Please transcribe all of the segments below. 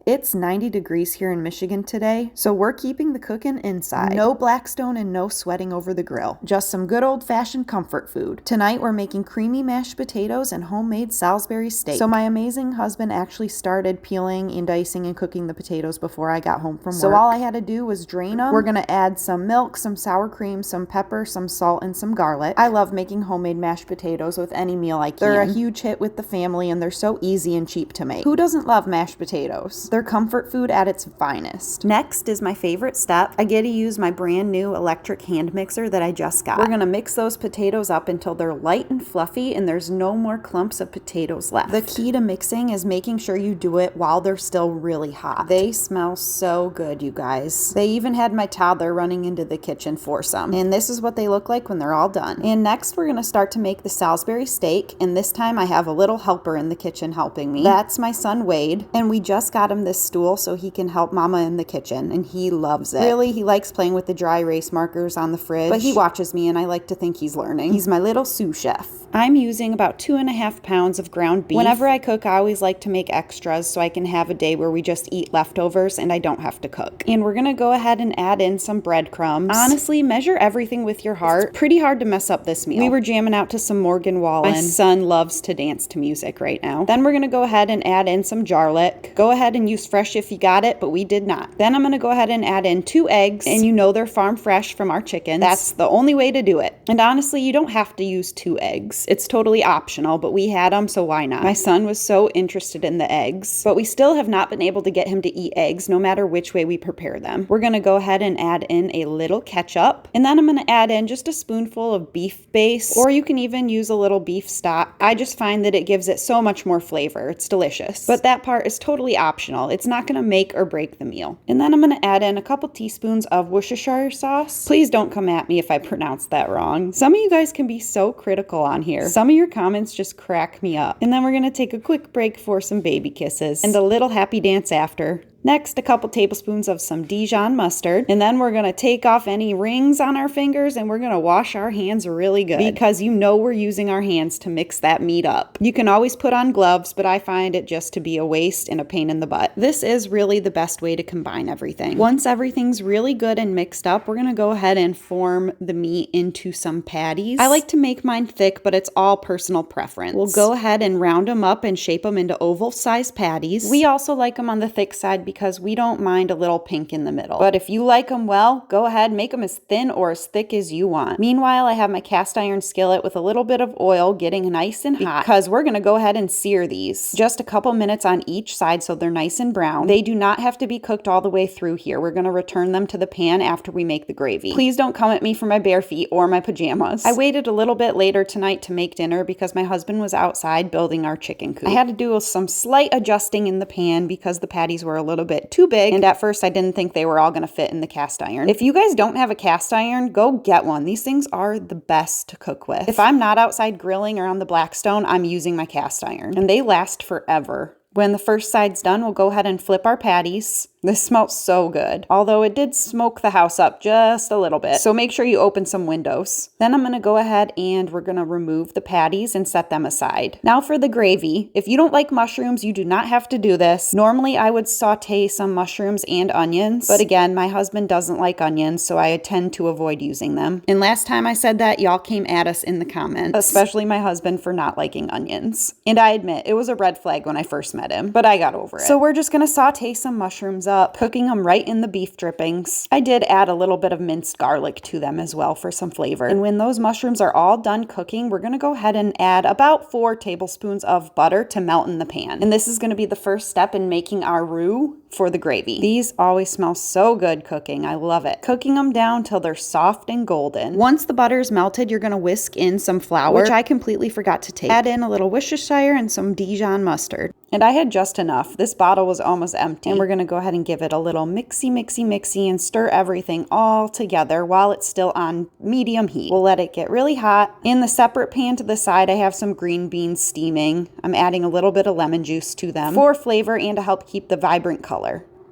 It's 90 degrees here in Michigan today, so we're keeping the cooking inside. No Blackstone and no sweating over the grill. Just some good old-fashioned comfort food. Tonight we're making creamy mashed potatoes and homemade Salisbury steak. So my amazing husband actually started peeling and dicing and cooking the potatoes before I got home from work. So all I had to do was drain them. We're gonna add some milk, some sour cream, some pepper, some salt, and some garlic. I love making homemade mashed potatoes with any meal I can. They're a huge hit with the family and they're so easy and cheap to make. Who doesn't love mashed potatoes? They're comfort food at its finest. Next is my favorite step. I get to use my brand new electric hand mixer that I just got. We're gonna mix those potatoes up until they're light and fluffy and there's no more clumps of potatoes left. The key to mixing is making sure you do it while they're still really hot. They smell so good, you guys. They even had my toddler running into the kitchen for some. And this is what they look like when they're all done. And next we're gonna start to make the Salisbury steak, and this time I have a little helper in the kitchen helping me. That's my son Wade, and we just got him this stool so he can help Mama in the kitchen, and he loves it. Really, he likes playing with the dry erase markers on the fridge, but he watches me and I like to think he's learning. He's my little sous chef. I'm using about 2.5 pounds of ground beef. Whenever I cook, I always like to make extras so I can have a day where we just eat leftovers and I don't have to cook. And we're gonna go ahead and add in some breadcrumbs. Honestly, measure everything with your heart. It's pretty hard to mess up this meal. We were jamming out to some Morgan Wallen. My son loves to dance to music right now. Then we're gonna go ahead and add in some garlic. Go ahead and use fresh if you got it, but we did not. Then I'm gonna go ahead and add in 2 eggs, and you know they're farm fresh from our chickens. That's the only way to do it. And honestly, you don't have to use 2 eggs. It's totally optional, but we had them, so why not? My son was so interested in the eggs, but we still have not been able to get him to eat eggs no matter which way we prepare them. We're gonna go ahead and add in a little ketchup, and then I'm gonna add in just a spoonful of beef base, or you can even use a little beef stock. I just find that it gives it so much more flavor. It's delicious. But that part is totally optional. It's not gonna make or break the meal. And then I'm gonna add in a couple teaspoons of Worcestershire sauce. Please don't come at me if I pronounced that wrong. Some of you guys can be so critical on here. Some of your comments just crack me up. And then we're gonna take a quick break for some baby kisses and a little happy dance after. Next, a couple tablespoons of some Dijon mustard, and then we're gonna take off any rings on our fingers and we're gonna wash our hands really good because you know we're using our hands to mix that meat up. You can always put on gloves, but I find it just to be a waste and a pain in the butt. This is really the best way to combine everything. Once everything's really good and mixed up, we're gonna go ahead and form the meat into some patties. I like to make mine thick, but it's all personal preference. We'll go ahead and round them up and shape them into oval-sized patties. We also like them on the thick side because we don't mind a little pink in the middle. But if you like them well, go ahead, make them as thin or as thick as you want. Meanwhile, I have my cast iron skillet with a little bit of oil getting nice and hot because we're gonna go ahead and sear these. Just a couple minutes on each side so they're nice and brown. They do not have to be cooked all the way through here. We're gonna return them to the pan after we make the gravy. Please don't come at me for my bare feet or my pajamas. I waited a little bit later tonight to make dinner because my husband was outside building our chicken coop. I had to do some slight adjusting in the pan because the patties were a little bit too big, and at first I didn't think they were all gonna fit in the cast iron. If you guys don't have a cast iron, go get one. These things are the best to cook with. If I'm not outside grilling or on the Blackstone, I'm using my cast iron, and they last forever. When the first side's done, we'll go ahead and flip our patties. This smells so good, although it did smoke the house up just a little bit, so make sure you open some windows. Then I'm gonna go ahead and we're gonna remove the patties and set them aside. Now for the gravy. If you don't like mushrooms, you do not have to do this. Normally I would saute some mushrooms and onions, but again, my husband doesn't like onions, so I tend to avoid using them. And last time I said that, y'all came at us in the comments, especially my husband for not liking onions. And I admit, it was a red flag when I first met him, but I got over it. So we're just gonna saute some mushrooms up, cooking them right in the beef drippings. I did add a little bit of minced garlic to them as well for some flavor. And when those mushrooms are all done cooking, we're gonna go ahead and add about 4 tablespoons of butter to melt in the pan. And this is gonna be the first step in making our roux for the gravy. These always smell so good cooking. I love it. Cooking them down till they're soft and golden. Once the butter is melted, you're gonna whisk in some flour, which I completely forgot to take. Add in a little Worcestershire and some Dijon mustard. And I had just enough. This bottle was almost empty. And we're gonna go ahead and give it a little mixy and stir everything all together while it's still on medium heat. We'll let it get really hot. In the separate pan to the side, I have some green beans steaming. I'm adding a little bit of lemon juice to them for flavor and to help keep the vibrant color.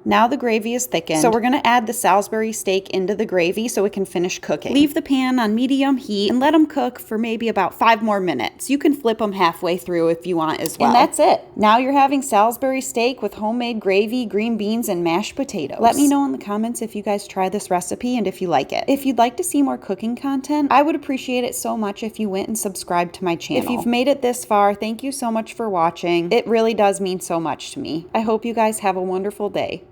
Now the gravy is thickened, so we're going to add the Salisbury steak into the gravy so it can finish cooking. Leave the pan on medium heat and let them cook for maybe about 5 more minutes. You can flip them halfway through if you want as well. And that's it. Now you're having Salisbury steak with homemade gravy, green beans, and mashed potatoes. Let me know in the comments if you guys try this recipe and if you like it. If you'd like to see more cooking content, I would appreciate it so much if you went and subscribed to my channel. If you've made it this far, thank you so much for watching. It really does mean so much to me. I hope you guys have a wonderful day.